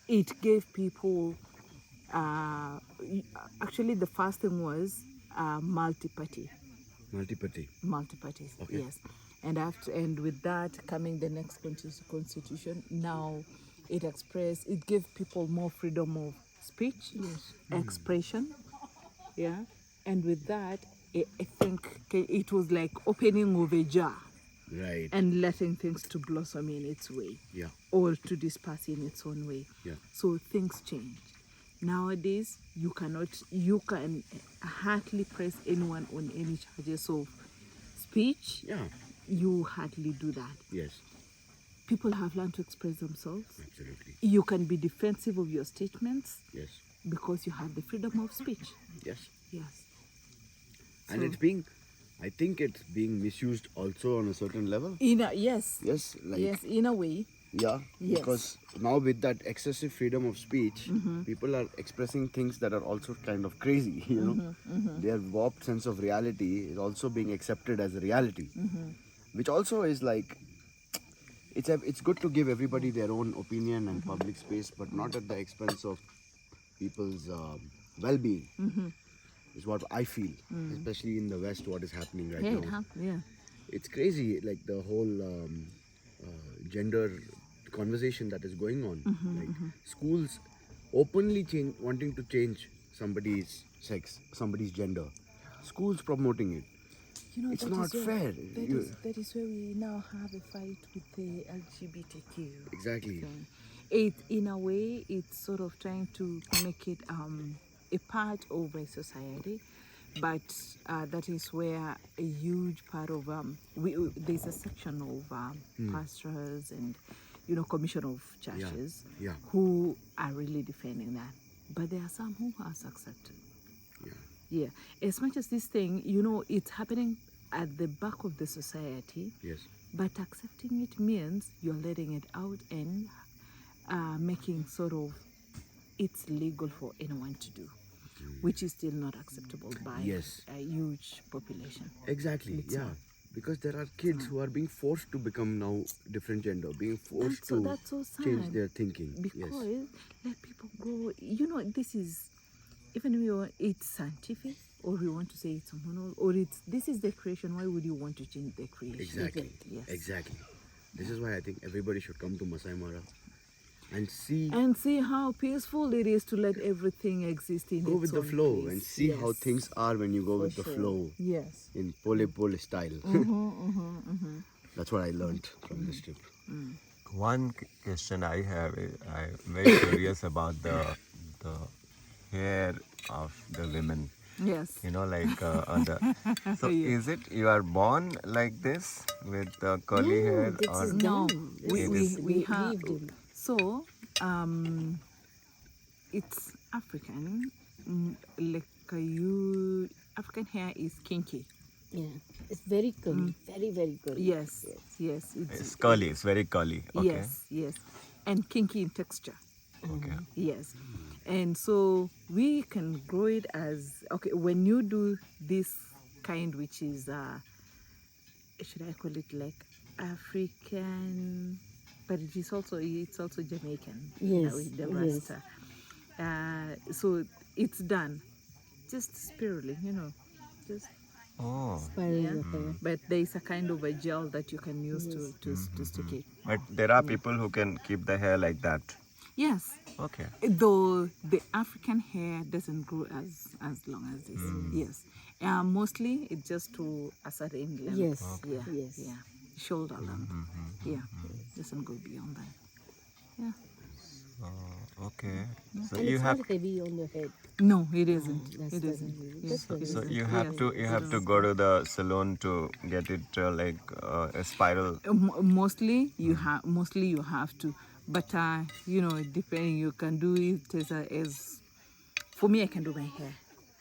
it gave people, actually the first thing was multi-party. Multi-party. Multi-parties, Okay. yes. And with that coming the next constitution, now it gave people more freedom of speech, Yes. expression, yeah. And with that, I think it was like opening of a jar Right. and letting things to blossom in its way, Yeah. or to disperse in its own way. Yeah. So things change. Nowadays, you can hardly press anyone on any charges of speech. Yeah. You hardly do that. Yes. People have learned to express themselves. Absolutely. You can be defensive of your statements Yes. because you have the freedom of speech. Yes. Yes. And So- I think it's being misused also on a certain level. Yes. Yes. Like, Yes, in a way. yeah. Yes. Because now with that excessive freedom of speech, people are expressing things that are also kind of crazy, you know. Their warped sense of reality is also being accepted as a reality. Which also is like, it's good to give everybody their own opinion and public space, but not at the expense of people's well-being. Is what I feel, especially in the West. What is happening right now? Yeah. It's crazy, like the whole gender conversation that is going on. Like schools openly wanting to change somebody's sex, somebody's gender. Schools promoting it. It's that not is fair. That is where we now have a fight with the LGBTQ. Exactly. thing. It, in a way, it's sort of trying to make it a part of a society, but that is where a huge part of there's a section of pastors and commission of churches Yeah. who are really defending that, but there are some who has accepted. Yeah, as much as this thing, it's happening at the back of the society, Yes. but accepting it means you're letting it out and making sort of it's legal for anyone to do, which is still not acceptable by Yes. a huge population. Exactly. It's yeah. not. Because there are kids who are being forced to become now different gender, being forced That's so sad. change their thinking. Because Yes. let people go. This is, even it's scientific, or we want to say it's hormonal, or this is the creation. Why would you want to change the creation? Exactly. Yes. Exactly. This is why I think everybody should come to Masai Mara and see, And see how peaceful it is to let everything exist in go its with the own flow place. and see how Yes. things are when you go with the sure. flow Yes. in pole pole style. That's what I learned from this trip. One question I have is I'm very curious about the hair of the women. Yes. Like so Yeah. is it you are born like this with curly hair This or is No, done. we This is we have weaved in. so it's African. Like African hair is kinky. Yeah, it's very curly, very very curly. Yes, yes, it's curly, it's very curly. Okay. yes, and kinky in texture. Okay. Yes, and so we can grow it as when you do this kind, which is should I call it like African, but it's also Jamaican. Yes, With the yes. Rasta. So it's done just spirally, just Oh. Spiral yeah. of hair. But there is a kind of a gel that you can use to stick it. But there are people who can keep the hair like that. Yes. Okay. Though the African hair doesn't grow as long as this. Yes. Mostly it's just to a certain length. Yes, Yeah. yes. Yeah. Shoulder length. Yeah. Doesn't go beyond that. Yeah. Okay. So And you it's have not heavy on your head. No, it isn't. That's It the isn't. reason. Yeah, That's it what so isn't. you have Yes. to go to the salon to get it like a spiral. Mostly you have to, but depending, you can do it as for me, I can do my hair.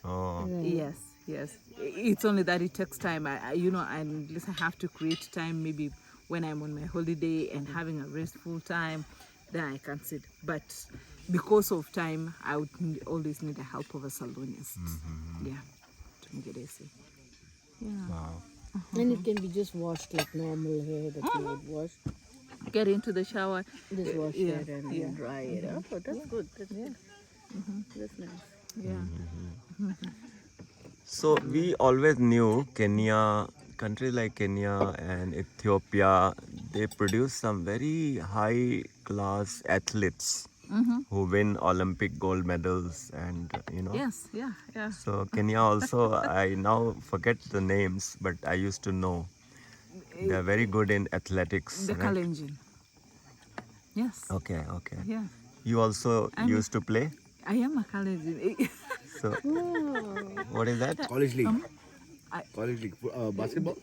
Oh. Yes. It's only that it takes time. Unless I have to create time, maybe when I'm on my holiday and having a restful time, then I can sit. But because of time, I would always need the help of a salonist. Yeah, to make it easy. Yeah. Wow. And it can be just washed like normal hair that you would wash. get into the shower. Just wash yeah, that and yeah. dry it. Oh, that's good. That's good. That's nice. Yeah. So we always knew Kenya, countries like Kenya and Ethiopia, they produce some very high class athletes who win Olympic gold medals and Yes, yeah, yeah. So Kenya also, I now forget the names, but I used to know. They are very good in athletics, The right? Kalenjin. Yes. Okay, okay. Yeah. You also I'm- used to play? I am a Kalenjin. So what is that? College league. I- College league. Basketball?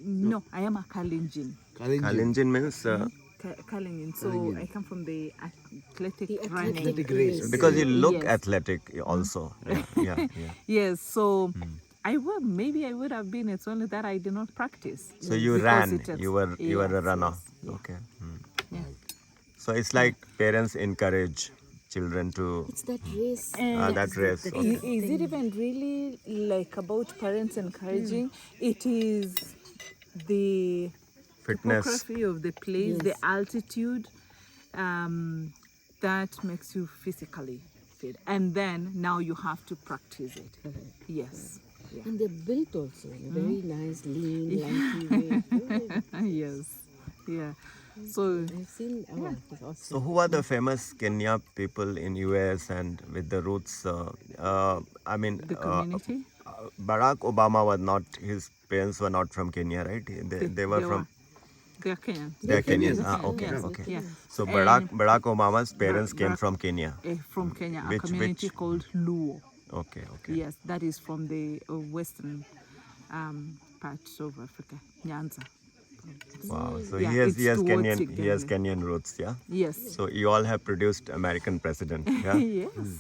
No, I am a Kalenjin. Kalenjin. Kalenjin means Kalenjin. So Kalenjin. I come from the athletic The running. Athletic race. Okay. because you look Yes. athletic also. Yeah, yeah, yeah. Yes, so maybe I would have been. It's only that I did not practice. So you Because ran. it is- You were a yes, runner. yes, yeah, Okay. yeah. So it's like parents encourage children to It's that race. that race. Okay. Is it even really like about parents encouraging? It is the Fitness. topography of the place, the altitude, that makes you physically fit, and then now you have to practice it. Yes. Yeah. And they're built also in a very nice, lean, lanky way. Yes. Yeah. So I've seen, it's awesome. So who are the famous Kenya people in US and with the roots? I mean, the community. Barack Obama was not. His parents were not from Kenya, right? They were from. They are Kenyan. They're Kenyan. Kenyan. Ah, okay, Yes. okay. Yeah. So And Barack Obama's parents came Barack- from Kenya. From Kenya, a Which- community which- called Luo. Okay, okay. Yes, that is from the western part of Africa, Nyanza. Wow. So Yeah, he has it's towards Kenyan roots, yeah. Yes. So you all have produced American president, yeah. Yes.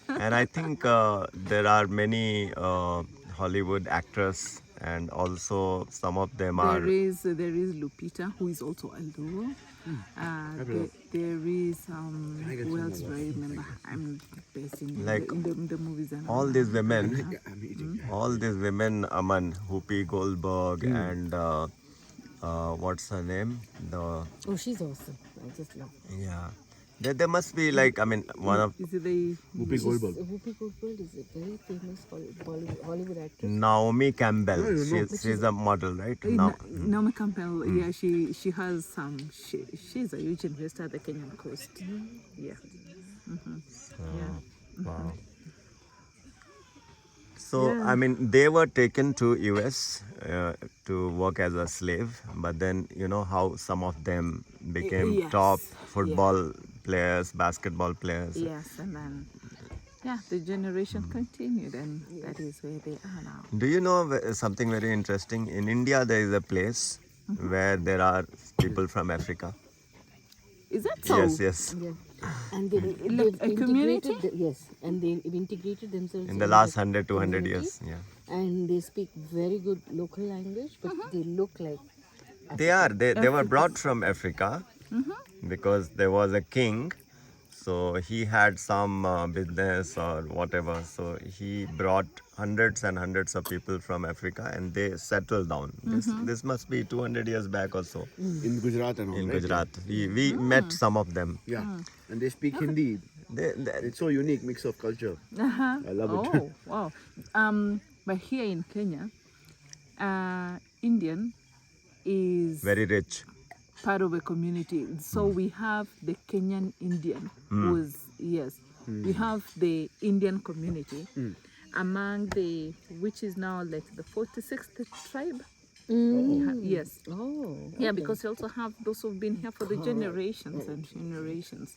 And I think there are many Hollywood actors, and also some of them are. There is Lupita, who is also a Luo. There is who else do I remember? I'm based in, Like in the movies and all these women, I'm eating. all these women, Aman, Whoopi Goldberg, and what's her name? The Oh, she's awesome. I just love her. yeah, there must be like I mean one of Is it the Whoopi Goldberg. Whoopi Goldberg is a very famous Hollywood actress. Naomi Campbell. No, you know. She's a model, right? Naomi Campbell? Yeah, she has some. She's a huge investor at the Kenyan coast. Yeah. Yeah. Wow. So I mean, they were taken to US to work as a slave, but then you know how some of them became Yes. top football players, basketball players. Yes, and then the generation continued, and that is where they are now. Do you know something very interesting? In India, there is a place where there are people from Africa. Is that so? Yes, yes. Yeah. And they've a community? integrated, yes, and they've integrated themselves In the last the 100, 200 community, years. Yeah. And they speak very good local language, but they look like They are. They were brought from Africa because there was a king. So he had some business or whatever. So he brought hundreds and hundreds of people from Africa and they settled down. This must be 200 years back or so In Gujarat and all, in right? Gujarat. We met some of them. Yeah. And they speak Hindi. They, It's so unique mix of culture. I love it. Oh, wow. But here in Kenya, Indian is very rich. part of a community. So we have the Kenyan Indian, who's we have the Indian community among the which is now like the 46th tribe. Yes. oh, Yeah, because we also have those who've been here for the generations and generations.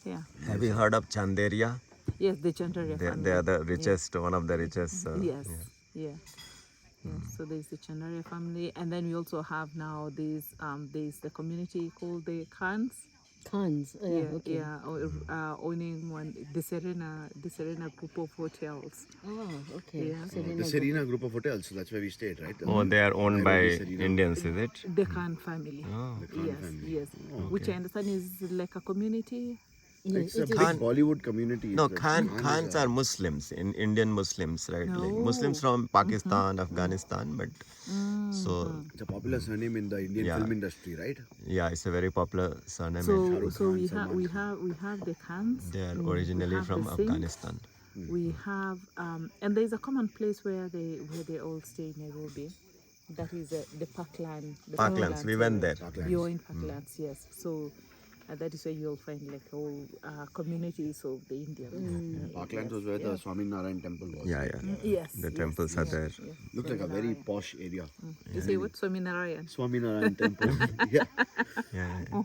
Yeah. Have you heard of Chanderia? Yes, the Chandaria They family. are the richest, one of the richest. Yes. Yeah. So there's the Chandaria family, and then we also have now there's the community called the Khans. Khans. Oh, yeah, okay. Owning the Serena group of hotels. Oh, okay. Yeah. The Serena group of hotels, so that's where we stayed, right? Oh, they are owned by Nairobi, Serena. Indians, is it? The Khan family. Oh. The Khan Yes, family. yes. Which I understand is like a community Yeah, It's a it big is. Bollywood community. No, The Khans are Muslims, in Indian Muslims, right? Like No. Muslims from Pakistan, Afghanistan, but so It's a popular surname in the Indian Yeah. film industry, right? yeah, it's a very popular surname. So and Shahrukh so Khan, Salman Khan. we have the Khans. they are We originally have from the Singhs. Afghanistan. We have and there's a common place where they all stay in Nairobi. That is the Parkland. The Parklands, we went there. Parklands. You're in Parklands, yes. So that is where you'll find like whole communities of the Indians. Parklands was where the Swami Narayan temple was. Yeah, yeah. Yes. The yes, temples are yes, there. yes. Looked like a very posh area. You say what? Swami Narayan. Swami Narayan temple. Yeah. Yeah, yeah.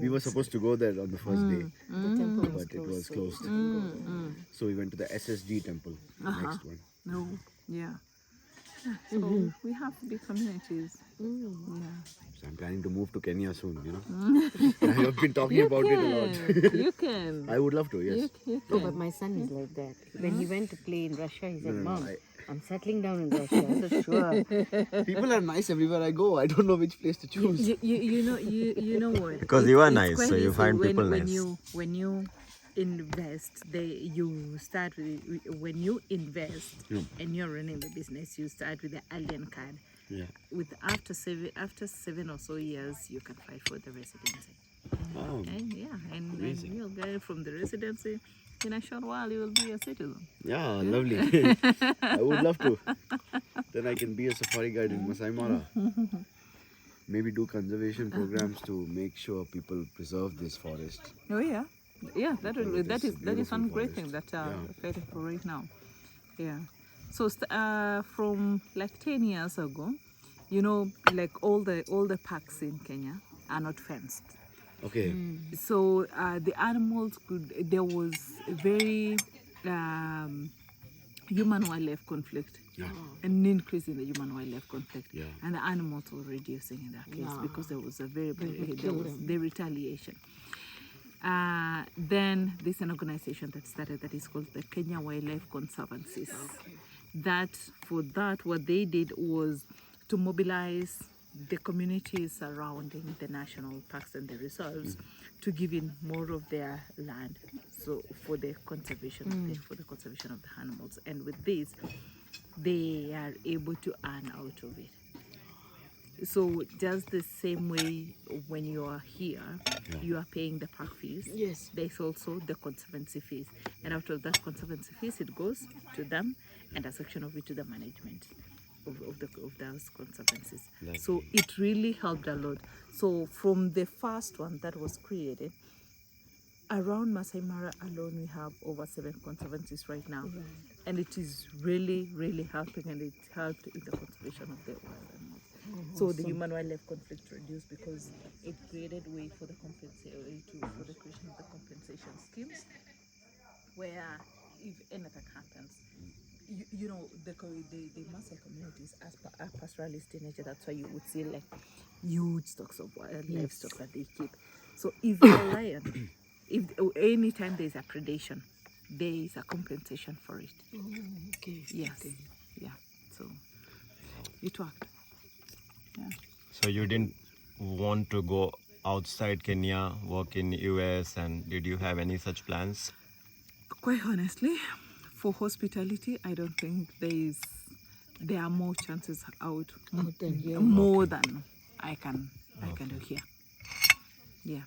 We were supposed to go there on the first day, The temple was but it closed. was so closed. we couldn't go there. So we went to the SSG temple, the next one. No. Yeah. So we have big communities. Yeah. So I'm planning to move to Kenya soon, you know. I have been talking about it a lot. You can. I would love to, yes. No, but my son is like that. When he went to play in Russia, he said, no, Mom, I- I'm settling down in Russia. I said, sure. People are nice everywhere I go. I don't know which place to choose. You know what? Because you are It's nice, quite so you easy find when, people when nice. you invest, you start with when you invest and you're running the business, you start with the alien card. Yeah. With after 7 or so years, you can fight for the residency. Oh, And you'll get it from the residency. In a short while, you will be a citizen. yeah, lovely. I would love to. Then I can be a safari guide in Masai Mara. Maybe do conservation programs to make sure people preserve this forest. Oh yeah, that Because that it's is a that is one beautiful great thing forest. that Yeah. fighting for right now. Yeah. So from like 10 years ago, you know, like all the parks in Kenya are not fenced. Okay. So the animals there was a very human wildlife conflict. Yeah. An increase in the human wildlife conflict, Yeah. and the animals were reducing in that case because there was a very there was the retaliation. Then there's an organization that started that is called the Kenya Wildlife Conservancies. What they did was to mobilize the communities surrounding the national parks and the reserves to give in more of their land, so for the conservation of the conservation of the animals. And with this, they are able to earn out of it. So just the same way when you are here, you are paying the park fees. Yes. There's also the conservancy fees. And out of that conservancy fees, it goes to them and a section of it to the management of those conservancies. So it really helped a lot. So from the first one that was created, around Masai Mara alone, we have over 7 conservancies right now. And it is really, really helping, and it helped in the conservation of the wild animals. So the human wildlife conflict reduced because it created way for the for the creation of the compensation schemes, where if anything happens, you know the Maasai communities are pastoralist in nature. That's why you would see like huge stocks of livestock that they keep. So if a lion, if anytime there is a predation, there is a compensation for it. Okay. Yes. Yeah. So it worked. Yeah. So you didn't want to go outside Kenya, work in US, and did you have any such plans? Quite honestly, for hospitality, I don't think there are more chances out than here. more than I can do here. Yeah.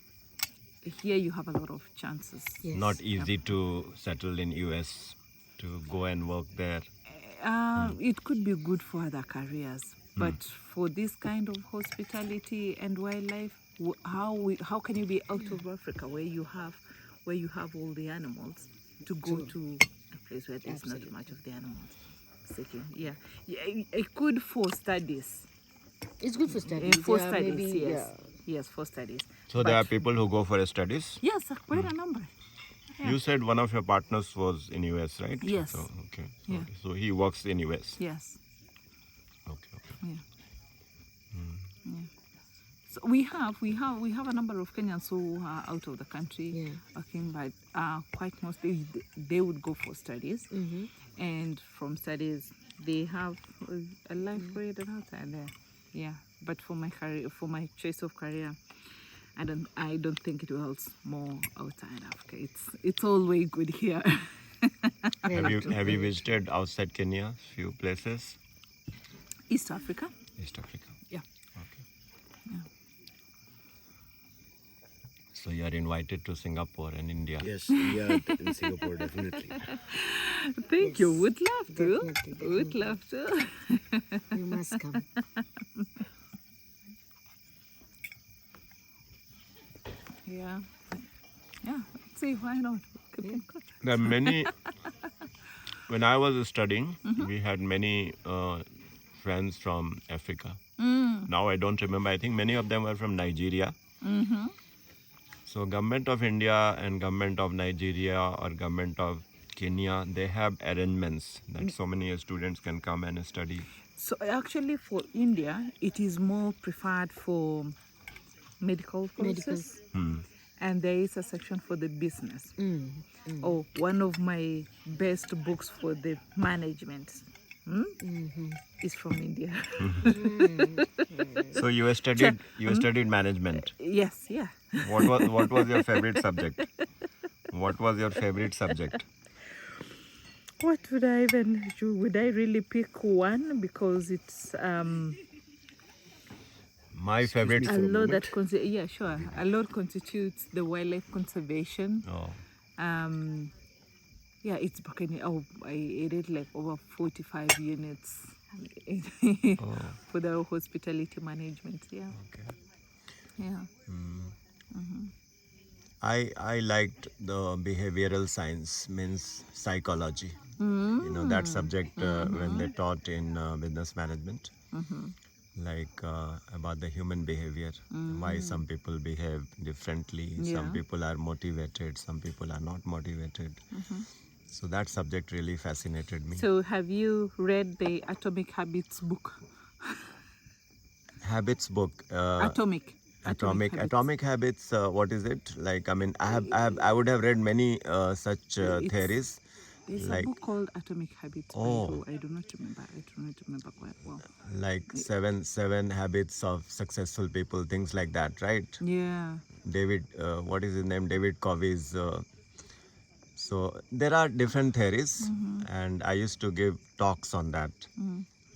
Here you have a lot of chances. Yes. Not easy to settle in US, to go and work there. It could be good for other careers, but for this kind of hospitality and wildlife, how can you be out of Africa where you have all the animals to go to a place where there's not much of the animals? Yeah, it could for studies. It's good for studies. For Yeah, studies, maybe, yes, yes, for studies. So there are But- people who go for studies. Yes, quite a number. You said one of your partners was in US, right? Yes. So, okay. Yeah. Okay. So he works in US. Yes. Okay. Yeah. Yeah. So we have a number of Kenyans who are out of the country working, but quite mostly they would go for studies, and from studies they have a life created outside there. Yeah, but for my career, for my choice of career, I don't think it helps more outside of Kenya. Africa. It's all way good here. Have you visited outside Kenya? Few places. East Africa. East Africa. Yeah. Okay. Yeah. So you are invited to Singapore and India. Yes, we are in Singapore, definitely. Thank you. Would love to. Definitely, Would love to. You must come. Yeah. Yeah. Let's see, why not? Keep in contact. There are many. When I was studying, we had many friends from Africa. Now I don't remember. I think many of them were from Nigeria. So government of India and government of Nigeria or government of Kenya, they have arrangements that so many students can come and study. So actually for India, it is more preferred for medical courses. And there is a section for the business. Oh, one of my best books for the management is from India. So you studied management. Yes, yeah. What was your favorite subject? What was your favorite subject? What would I even do? Would I really pick one? Because it's My favorite. a lot that yeah, sure. A lot constitutes the wildlife conservation. Oh, Yeah, it's broken. Oh, I read like over 45 units for the hospitality management. Yeah, okay. yeah. I liked the behavioral science, means psychology. You know that subject when they taught in business management, like about the human behavior, why some people behave differently, some Yeah. people are motivated, some people are not motivated. So that subject really fascinated me. So, have you read the Atomic Habits book? Habits book. Atomic Habits. Atomic habits. What is it like? I mean, I would have read many such theories. There's like a book called Atomic Habits. Oh. I do not remember. I do not remember quite well. like seven habits of successful people, things like that, right? Yeah. David, what is his name? David Covey's. So there are different theories, and I used to give talks on that.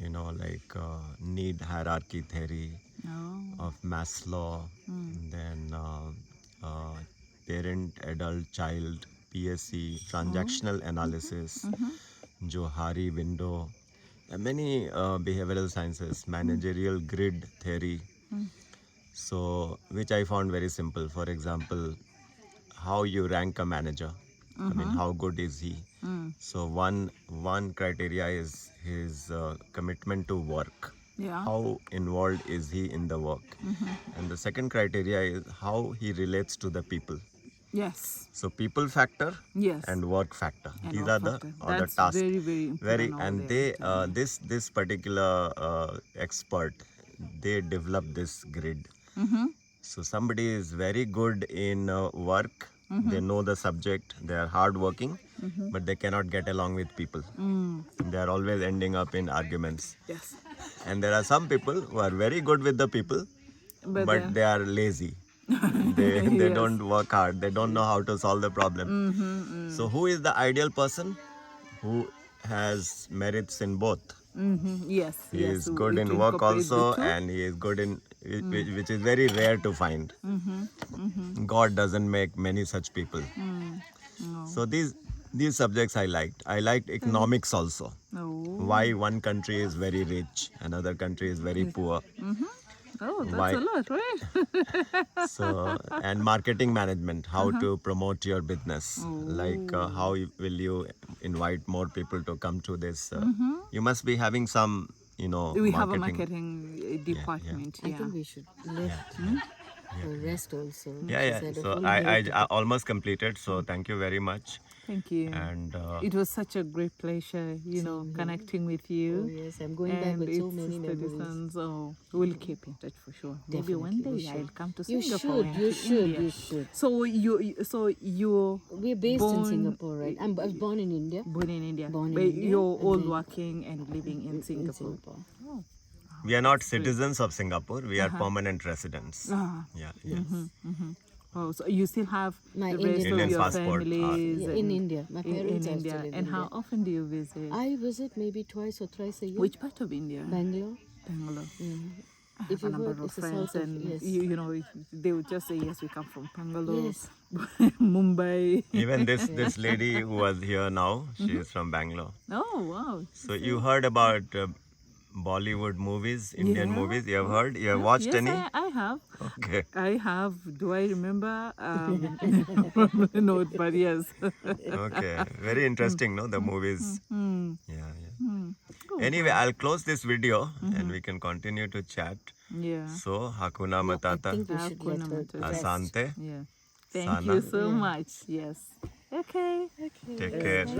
You know, like need hierarchy theory Oh. of Maslow, then parent, adult, child, PSC, transactional analysis, Johari window, many behavioral sciences, managerial grid theory. So, which I found very simple. For example, how you rank a manager. I mean, how good is he? So one criteria is his commitment to work. Yeah. How involved is he in the work? And the second criteria is how he relates to the people. Yes. So people factor Yes. and work factor. And These work are the factor. other That's tasks. very, very important over And there, they this particular expert, they develop this grid. So somebody is very good in work. They know the subject. They are hardworking, but they cannot get along with people. They are always ending up in arguments. Yes. And there are some people who are very good with the people, but they are lazy. They Yes. don't work hard. They don't know how to solve the problem. So who is the ideal person? Who has merits in both? Yes. He yes. is good in work also, and he is good in which is very rare to find. God doesn't make many such people. So these subjects I liked. I liked economics also. Oh. Why one country is very rich, another country is very poor. Oh, that's Why- a lot, right? So and marketing management, how to promote your business, like how will you invite more people to come to this? You must be having some, We have a marketing department. I Yeah. think we should let the rest also. Yeah. She's had a So full I day. almost completed. So thank you very much. Thank you. And It was such a great pleasure, connecting with you. Oh, yes, I'm going back And with so it's many Sister memories. Disson's. Oh, we'll keep in touch for sure. Maybe one Definitely, we day should. I'll come to You Singapore. should, and you to should, India. you should. So you're We're based in born- Singapore, right? I was born in India. born in India, Born in but India, you're and all then- working and living in Singapore. Oh. we are not citizens of Singapore. We are permanent residents. Ah. Yeah. Yes. Oh, so you still have My the rest Indian of your passport, families Yeah, in India. My parents in are India. still in And how India. often do you visit? I visit maybe twice or thrice a year. Which part of India? Bangalore. Bangalore. Yeah. I If have a you've number heard, of it's the friends, south of, and yes. you know, they would just say, yes, we come from Bangalore, Yes. Mumbai. Even this lady who was here now, she is from Bangalore. Oh, wow. So you heard about Bollywood movies, Indian Yeah. movies? You have heard? You have Yeah, watched yes, any? I have. Okay. I have. Do I remember? No, but yes. Okay. Very interesting, no? The movies. Yeah, yeah. Anyway, I'll close this video and we can continue to chat. Yeah. So, Hakuna No, I Matata, think we should let Hakuna her Matata. rest. Asante, Yeah. Thank Sana. you so Yeah. much. Yes. Okay. Take care. Bye.